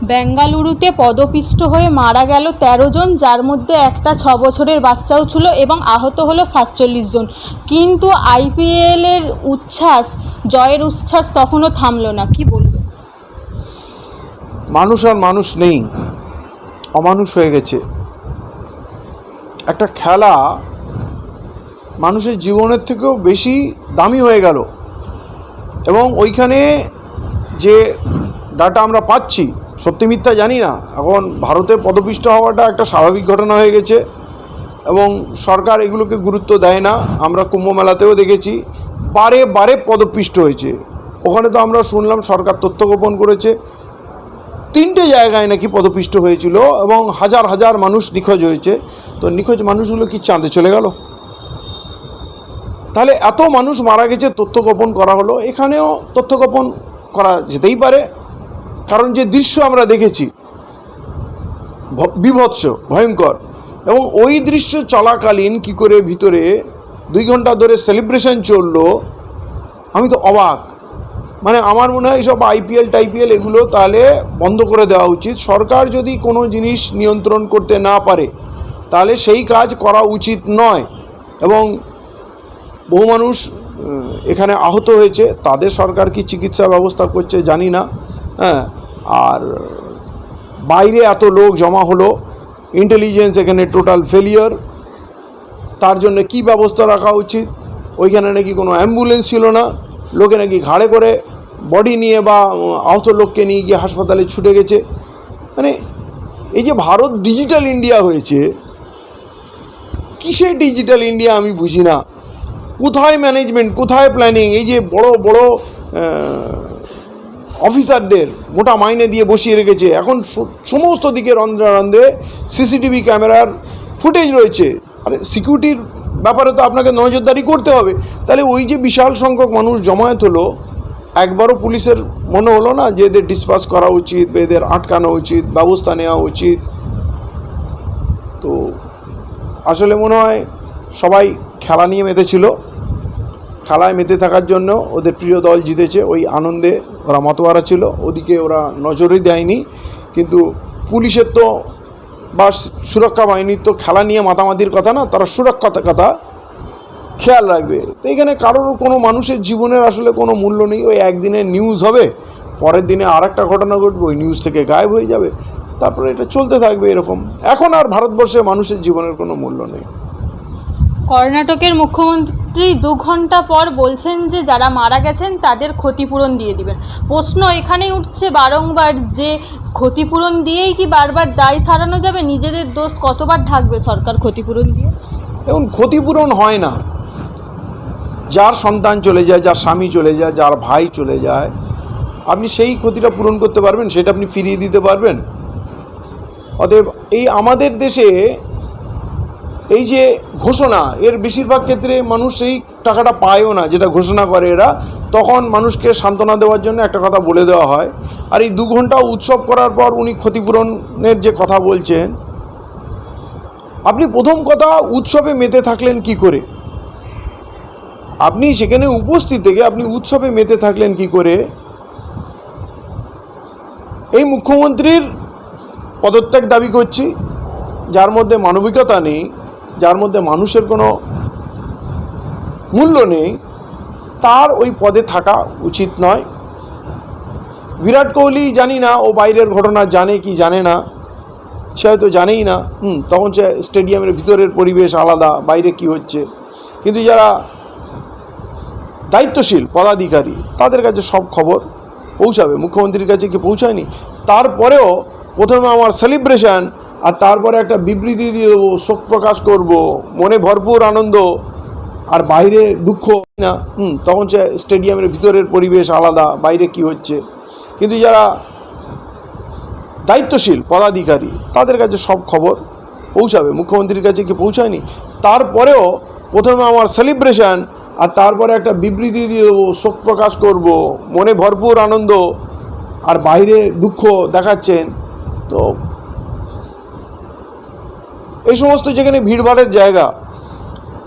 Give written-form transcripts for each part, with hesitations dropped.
বেঙ্গালুরুতে পদপিষ্ট হয়ে মারা গেল ১৩ জন, যার মধ্যে একটা ৬ বছরের বাচ্চাও ছিল এবং আহত হলো ৪৭ জন। কিন্তু আইপিএলের উচ্ছ্বাস, জয়ের উচ্ছ্বাস তখনও থামল না। কি বলবে? মানুষ আর মানুষ নেই, অমানুষ হয়ে গেছে। একটা খেলা মানুষের জীবনের থেকেও বেশি দামি হয়ে গেল এবং ওইখানে যে ডাটা আমরা পাচ্ছি, সত্যি মিথ্যা জানি না, এখন ভারতে পদপিষ্ট হওয়াটা একটা স্বাভাবিক ঘটনা হয়ে গেছে এবং সরকার এগুলোকে গুরুত্ব দেয় না। আমরা কুম্ভ মেলাতেও দেখেছি বারে বারে পদপিষ্ট হয়েছে। ওখানে তো আমরা শুনলাম সরকার তথ্য গোপন করেছে, 3টে জায়গায় নাকি পদপিষ্ট হয়েছিল এবং হাজার হাজার মানুষ নিখোঁজ হয়েছে। তো নিখোঁজ মানুষগুলো কি চাঁদে চলে গেল? তাহলে এত মানুষ মারা গেছে, তথ্য গোপন করা হলো, এখানেও তথ্য গোপন করা যেতেই পারে। কারণ যে দৃশ্য আমরা দেখেছি বিভৎস, ভয়ঙ্কর, এবং ওই দৃশ্য চলাকালীন কি করে ভিতরে 2 ঘন্টা ধরে সেলিব্রেশন চললো, আমি তো অবাক। মানে আমার মনে হয় সব আইপিএল টাইপিএল এগুলো তাহলে বন্ধ করে দেওয়া উচিত। সরকার যদি কোনো জিনিস নিয়ন্ত্রণ করতে না পারে তাহলে সেই কাজ করা উচিত নয়। এবং বহু মানুষ এখানে আহত হয়েছে, তাদের সরকার কি চিকিৎসা ব্যবস্থা করছে জানি না। হ্যাঁ, আর বাইরে এত লোক জমা হলো, ইন্টেলিজেন্স এখানে টোটাল ফেলিয়ার। তার জন্য কি ব্যবস্থা রাখা উচিত? ওইখানে নাকি কোনো অ্যাম্বুলেন্স ছিল না, লোকে নাকি ঘাড়ে করে বডি নিয়ে বা আহত লোককে নিয়ে গিয়ে হাসপাতালে ছুটে গেছে। মানে এই যে ভারত ডিজিটাল ইন্ডিয়া হয়েছে, কিসের ডিজিটাল ইন্ডিয়া আমি বুঝি না। কোথায় ম্যানেজমেন্ট, কোথায় প্ল্যানিং? এই যে বড় বড় অফিসারদের মোটা মাইনে দিয়ে বসিয়ে রেখেছে, এখন সমস্ত দিকে রন্ধ্রে রন্ধ্রে সিসিটিভি ক্যামেরার ফুটেজ রয়েছে। আরে সিকিউরিটির ব্যাপারে তো আপনাকে নজরদারি করতে হবে। তাহলে ওই যে বিশাল সংখ্যক মানুষ জমায়েত হলো, একবারও পুলিশের মনে হলো না যে এদের ডিসপাস করা উচিত, এদের আটকানো উচিত, ব্যবস্থা নেওয়া উচিত? তো আসলে মনে হয় সবাই খেলা নিয়ে মেতেছিল, খেলায় মেতে থাকার জন্য ওদের প্রিয় দল জিতেছে, ওই আনন্দে ওরা মতোয়ারা ছিল, ওদিকে ওরা নজরই দেয়নি। কিন্তু পুলিশের তো বা সুরক্ষা বাহিনীর তো খেলা নিয়ে মাতামাতির কথা না, তারা সুরক্ষার কথা খেয়াল রাখবে। তো এখানে কারোর কোনো মানুষের জীবনের আসলে কোনো মূল্য নেই। ওই একদিনের নিউজ হবে, পরের দিনে আর একটা ঘটনা ঘটবে, ওই নিউজ থেকে গায়েব হয়ে যাবে, তারপরে এটা চলতে থাকবে এরকম। এখন আর ভারতবর্ষে মানুষের জীবনের কোনো মূল্য নেই। কর্ণাটকের মুখ্যমন্ত্রী 2 ঘন্টা পর বলছেন যে যারা মারা গেছেন তাদের ক্ষতিপূরণ দিয়ে দিবেন। প্রশ্ন এখানেই উঠছে বারংবার যে ক্ষতিপূরণ দিয়েই কি বারবার দায় সারানো যাবে? নিজেদের দোষ কতবার ঢাকবে সরকার ক্ষতিপূরণ দিয়ে? দেখুন, ক্ষতিপূরণ হয় না। যার সন্তান চলে যায়, যার স্বামী চলে যায়, যার ভাই চলে যায়, আপনি সেই ক্ষতিটা পূরণ করতে পারবেন? সেটা আপনি ফিরিয়ে দিতে পারবেন? অতএব এই আমাদের দেশে এই যে ঘোষণা, এর বেশিরভাগ ক্ষেত্রে মানুষ সেই টাকাটা পায়ও না যেটা ঘোষণা করে এরা। তখন মানুষকে সান্ত্বনা দেওয়ার জন্য একটা কথা বলে দেওয়া হয়। আর এই 2 ঘন্টা উৎসব করার পর উনি ক্ষতিপূরণের যে কথা বলছেন, আপনি প্রথম কথা উৎসবে মেতে থাকলেন কি করে? আপনি সেখানে উপস্থিত থেকে আপনি উৎসবে মেতে থাকলেন কি করে? এই মুখ্যমন্ত্রীর পদত্যাগ দাবি করছি, যার মধ্যে মানবিকতা নেই, যার মধ্যে মানুষের কোনো মূল্য নেই, তার ওই পদে থাকা উচিত নয়। বিরাট কোহলি জানি না ও বাইরের ঘটনা জানে কি জানে না, সে হয়তো জানেই না। তখন সে স্টেডিয়ামের ভিতরের পরিবেশ আলাদা, বাইরে কি হচ্ছে। কিন্তু যারা দায়িত্বশীল পদাধিকারী, তাদের কাছে সব খবর পৌঁছাবে। মুখ্যমন্ত্রীর কাছে কি পৌঁছায়নি? তারপরেও প্রথমে আমার সেলিব্রেশন, আর তারপরে একটা বিবৃতি দিয়ে দেবো, শোক প্রকাশ করব, মনে ভরপুর আনন্দ, আর বাইরে দুঃখ না। তখন সে স্টেডিয়ামের ভিতরের পরিবেশ আলাদা, বাইরে কি হচ্ছে। কিন্তু যারা দায়িত্বশীল পদাধিকারী, তাদের কাছে সব খবর পৌঁছাবে। মুখ্যমন্ত্রীর কাছে কি পৌঁছায়নি? তারপরেও প্রথমে আমার সেলিব্রেশন, আর তারপরে একটা বিবৃতি দিয়ে দেবো, শোক প্রকাশ করব, মনে ভরপুর আনন্দ, আর বাইরে দুঃখ দেখাচ্ছেন। তো এই সমস্ত যেখানে ভিড়ভাড়ের জায়গা,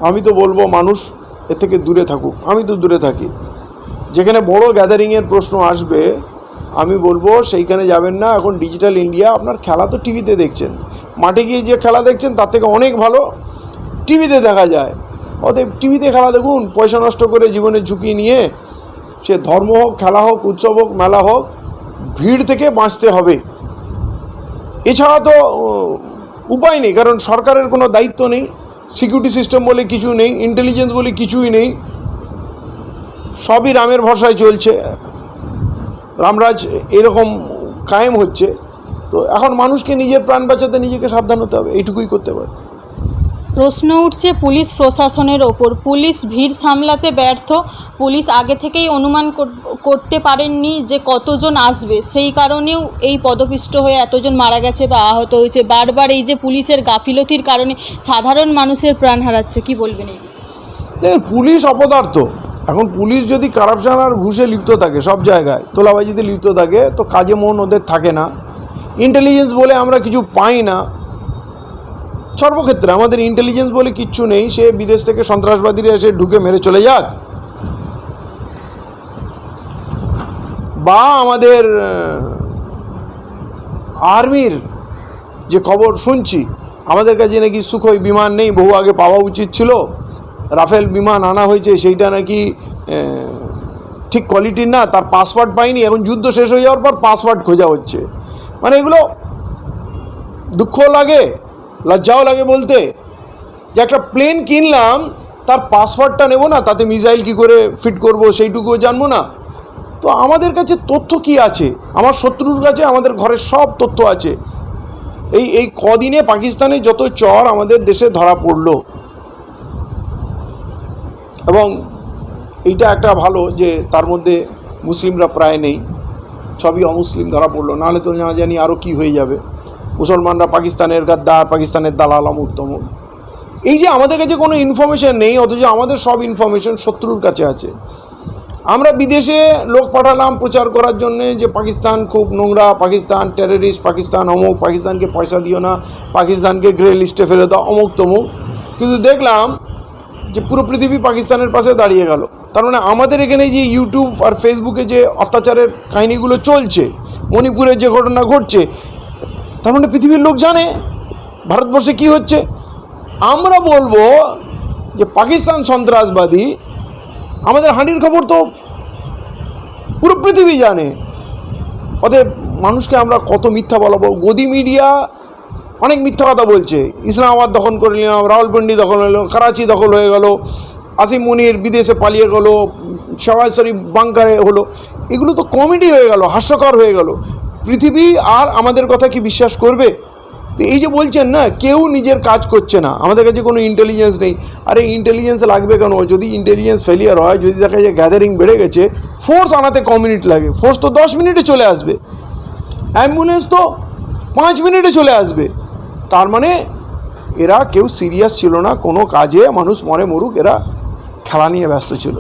আমি তো বলবো মানুষ এর থেকে দূরে থাকুক। আমি তো দূরে থাকি। যেখানে বড় গ্যাদারিংয়ের প্রশ্ন আসবে, আমি বলবো সেইখানে যাবেন না। এখন ডিজিটাল ইন্ডিয়া, আপনার খেলা তো টিভিতে দেখছেন, মাঠে গিয়ে যে খেলা দেখছেন তার থেকে অনেক ভালো টিভিতে দেখা যায়। অতএব টিভিতে খেলা দেখুন, পয়সা নষ্ট করে জীবনের ঝুঁকি নিয়ে। সে ধর্ম হোক, খেলা হোক, উৎসব হোক, মেলা হোক, ভিড় থেকে বাঁচতে হবে, এছাড়া তো উপায় নেই। কারণ সরকারের কোনো দায়িত্ব নেই, সিকিউরিটি সিস্টেম বলে কিছু নেই, ইন্টেলিজেন্স বলে কিছুই নেই, সবই রামের ভরসায় চলছে, রামরাজ এরকম কায়েম হচ্ছে। তো এখন মানুষকে নিজের প্রাণ বাঁচাতে নিজেকে সাবধান হতে হবে, এইটুকুই করতে পারে। প্রশ্ন উঠছে পুলিশ প্রশাসনের ওপর। পুলিশ ভিড় সামলাতে ব্যর্থ, পুলিশ আগে থেকেই অনুমান করতে পারেননি যে কতজন আসবে, সেই কারণেও এই পদপিষ্ট হয়ে এতজন মারা গেছে বা আহত হয়েছে। বারবার এই যে পুলিশের গাফিলতির কারণে সাধারণ মানুষের প্রাণ হারাচ্ছে, কি বলবেন এই বিষয়ে? দেখুন, পুলিশ অপদার্থ। এখন পুলিশ যদি কারাপশন আর ঘুষে লিপ্ত থাকে, সব জায়গায় তোলাবাজিতে লিপ্ত থাকে, তো কাজে মন ওদের থাকে না। ইন্টেলিজেন্স বলে আমরা কিছু পাই না, সর্বক্ষেত্রে আমাদের ইন্টেলিজেন্স বলে কিচ্ছু নেই। সে বিদেশ থেকে সন্ত্রাসবাদীরা এসে ঢুকে মেরে চলে যাক, বা আমাদের আর্মির যে খবর শুনছি, আমাদের কাছে নাকি সুখোই বিমান নেই, বহু আগে পাওয়া উচিত ছিল, রাফেল বিমান আনা হয়েছে, সেইটা নাকি ঠিক কোয়ালিটির না, তার পাসওয়ার্ড পাইনি, এখন যুদ্ধ শেষ হয়ে যাওয়ার পর পাসওয়ার্ড খোঁজা হচ্ছে। মানে এগুলো দুঃখ লাগে, লজ্জাও লাগে বলতে, যে একটা প্লেন কিনলাম, তার পাসওয়ার্ডটা নেব না, তাতে মিসাইল কী করে ফিট করব সেইটুকুও জানবো না। তো আমাদের কাছে তথ্য কি আছে? আমার শত্রুর কাছে আমাদের ঘরের সব তথ্য আছে। এই কদিনে পাকিস্তানে যত চর আমাদের দেশে ধরা পড়লো, এবং এইটা একটা ভালো যে তার মধ্যে মুসলিমরা প্রায় নেই, সবই অমুসলিম ধরা পড়লো, নাহলে তো না জানি আরও কী হয়ে যাবে। মুসলমানরা পাকিস্তানের গাদ্দার, পাকিস্তানের দালাল, অমুক তমুক। এই যে আমাদের কাছে কোনো ইনফরমেশন নেই, অথচ আমাদের সব ইনফরমেশন শত্রুর কাছে আছে। আমরা বিদেশে লোক পাঠালাম প্রচার করার জন্যে যে পাকিস্তান খুব নোংরা, পাকিস্তান টেররিস্ট, পাকিস্তান অমুক, পাকিস্তানকে পয়সা দিও না, পাকিস্তানকে গ্রে লিস্টে ফেলে দাও, অমুক তমুক। কিন্তু দেখলাম যে পুরো পৃথিবী পাকিস্তানের পাশে দাঁড়িয়ে গেল। তার মানে আমাদের এখানে যে ইউটিউব আর ফেসবুকে যে অত্যাচারের কাহিনিগুলো চলছে, মণিপুরের যে ঘটনা ঘটছে, তার মানে পৃথিবীর লোক জানে ভারতবর্ষে কি হচ্ছে। আমরা বলবো যে পাকিস্তান সন্ত্রাসবাদী, আমাদের হাঁড়ির খবর তো পুরো পৃথিবী জানে। অতএব মানুষকে আমরা কত মিথ্যা বলাবো? গদি মিডিয়া অনেক মিথ্যা কথা বলছে। ইসলামাবাদ দখল করে নিলাম, রাওয়ালপিন্ডি দখল হলো, করাচি দখল হয়ে গেল, আসিম মুনির বিদেশে পালিয়ে গেল, শাহবাজ শরীফ বাংকারে হলো। এগুলো তো কমেডি হয়ে গেল, হাস্যকর হয়ে গেল। পৃথিবী আর আমাদের কথা কি বিশ্বাস করবে? তো এই যে বলছেন না, কেউ নিজের কাজ করছে না, আমাদের কাছে কোনো ইন্টেলিজেন্স নেই। আরে ইন্টেলিজেন্স লাগবে কেন? যদি ইন্টেলিজেন্স ফেলিয়ার হয়, যদি দেখা যায় গ্যাদারিং বেড়ে গেছে, ফোর্স আনাতে ক মিনিট লাগে? ফোর্স তো 10 মিনিটে চলে আসবে, অ্যাম্বুলেন্স তো 5 মিনিটে চলে আসবে। তার মানে এরা কেউ সিরিয়াস ছিল না কোনো কাজে, মানুষ মরে মরুক, এরা খেলা নিয়ে ব্যস্ত ছিল।